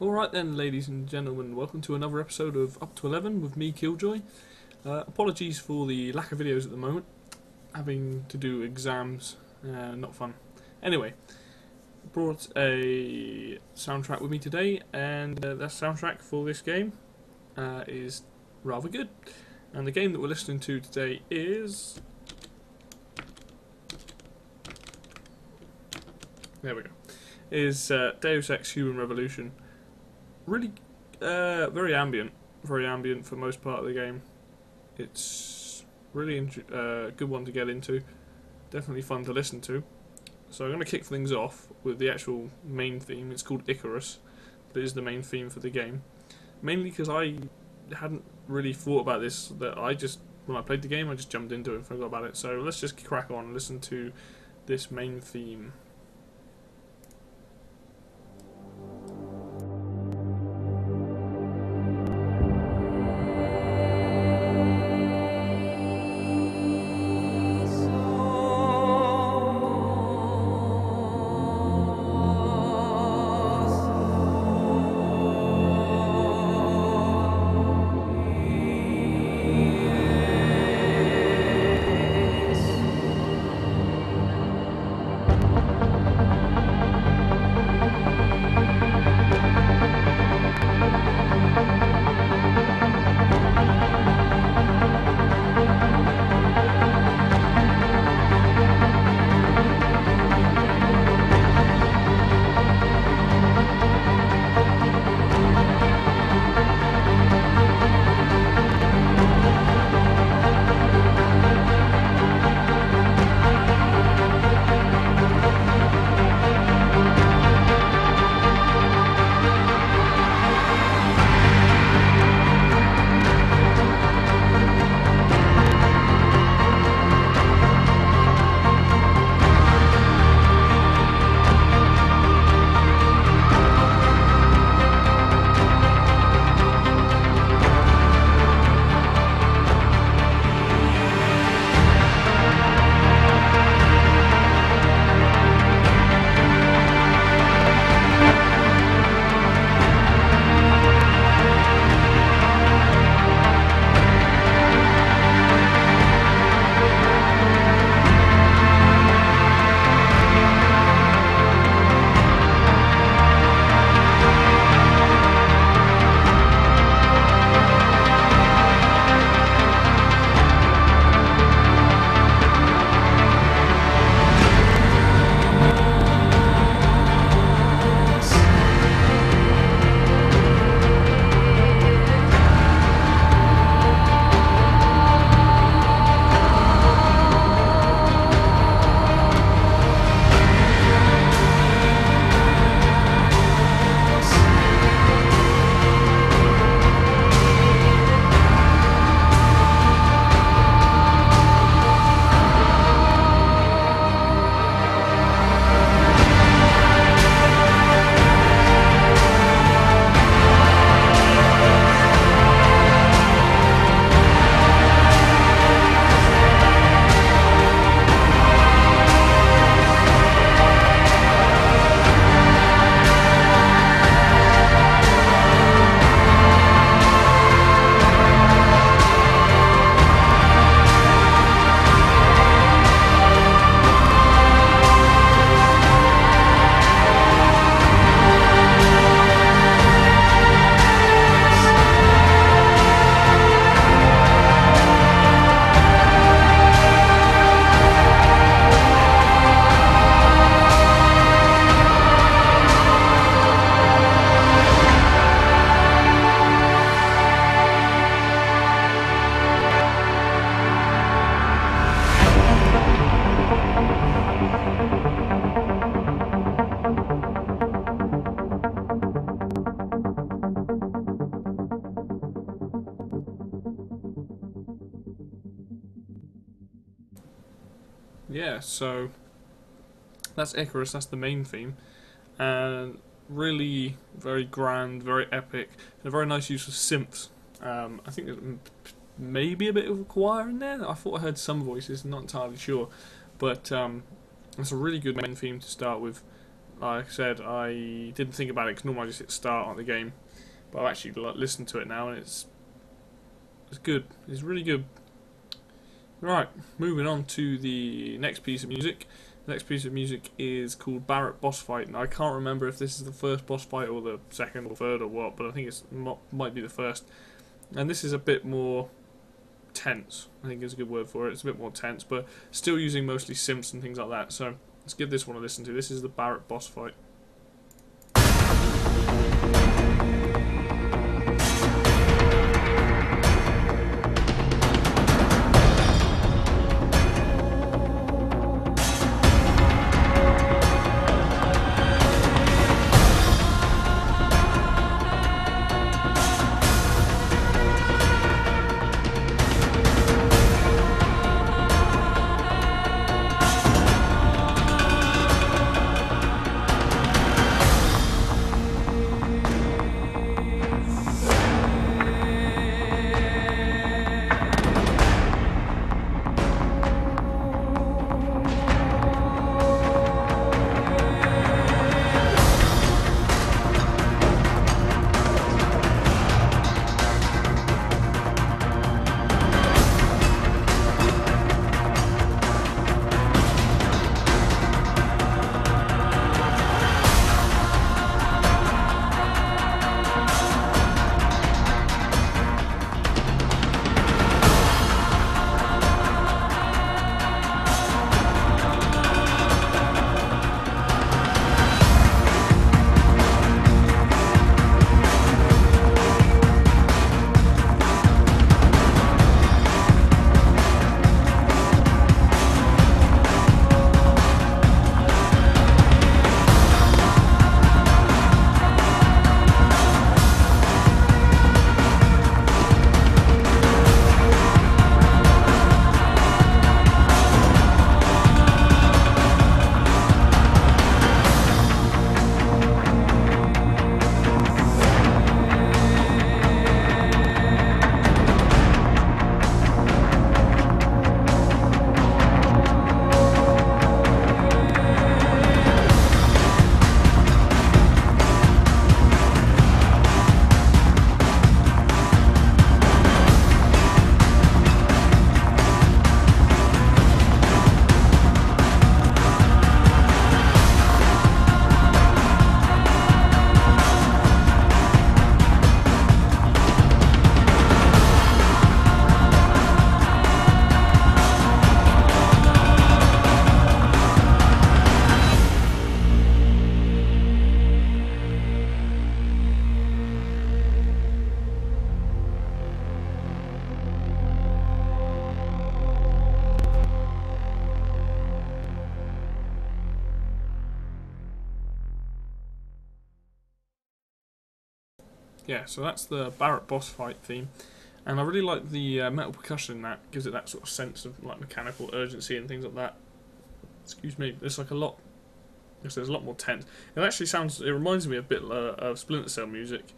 Alright then, ladies and gentlemen, welcome to another episode of Up to 11 with me, Killjoy. Apologies for the lack of videos at the moment. Having to do exams, not fun. Anyway, brought a soundtrack with me today, and that soundtrack for this game is rather good. And the game that we're listening to today is... there we go. Is Deus Ex Human Revolution. Really, very ambient for most part of the game. It's really good one to get into, definitely fun to listen to. So I'm going to kick things off with the actual main theme. It's called Icarus, but it is the main theme for the game. Mainly because I hadn't really thought about this, that when I played the game, I just jumped into it and forgot about it. So let's just crack on and listen to this main theme. Yeah, so that's Icarus, that's the main theme, and really very grand, very epic, and a very nice use of synths. I think there's maybe a bit of a choir in there. I thought I heard some voices, not entirely sure, but it's a really good main theme to start with. Like I said, I didn't think about it because normally I just hit start on the game, but I've actually listened to it now, and it's good. It's really good. Right, moving on to the next piece of music. The next piece of music is called Barrett Boss Fight, and I can't remember if this is the first boss fight or the second or third or what, but I think it might be the first. And this is a bit more tense, I think is a good word for it. It's a bit more tense, but still using mostly synths and things like that. So let's give this one a listen to. This is the Barrett Boss Fight. Yeah, so that's the Barrett Boss Fight theme, and I really like the metal percussion in that. Gives it that sort of sense of like mechanical urgency and things like that. Excuse me, there's like a lot. There's a lot more tense. It actually sounds. It reminds me a bit of Splinter Cell music,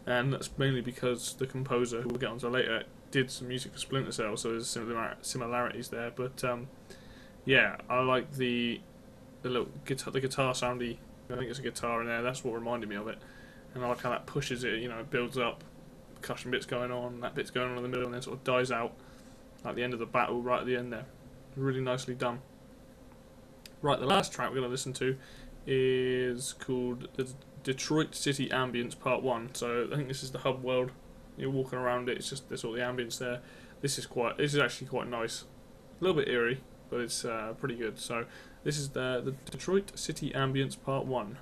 and that's mainly because the composer, who we'll get onto later, did some music for Splinter Cell, so there's similarities there. But yeah, I like the little guitar, the guitar soundy. I think it's a guitar in there. That's what reminded me of it. And I like how that pushes it, you know, it builds up, percussion bits going on, that bit's going on in the middle, and then sort of dies out at the end of the battle, right at the end there. Really nicely done. Right, the last track we're going to listen to is called the Detroit City Ambience Part 1. So I think this is the hub world. You're walking around it, it's just, there's all the ambience there. This is actually quite nice. A little bit eerie, but it's pretty good. So this is the Detroit City Ambience Part 1.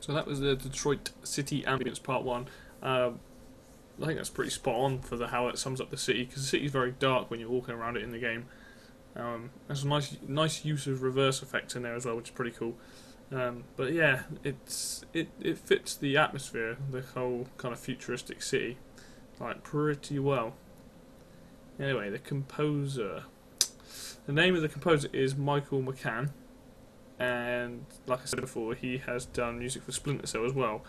So that was the Detroit City Ambience Part 1. I think that's pretty spot on for how it sums up the city, because the city is very dark when you're walking around it in the game. There's a nice use of reverse effects in there as well, which is pretty cool. But yeah, it fits the atmosphere, the whole kind of futuristic city, like pretty well. Anyway, the composer. The name of the composer is Michael McCann, and like I said before, he has done music for Splinter Cell as well.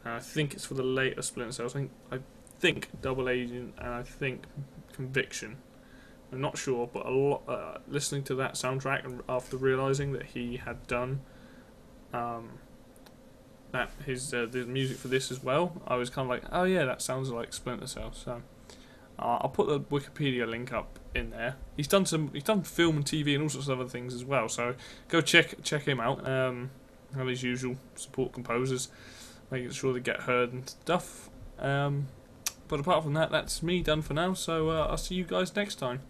I think it's for the later Splinter Cells. I think Double Agent, and I think Conviction. I'm not sure, but listening to that soundtrack and after realising that he had done the music for this as well, I was kind of like, oh yeah, that sounds like Splinter Cell. So I'll put the Wikipedia link up in there. He's done film and TV and all sorts of other things as well. So go check him out. All his usual support composers, making sure they get heard and stuff. But apart from that, that's me done for now. So I'll see you guys next time.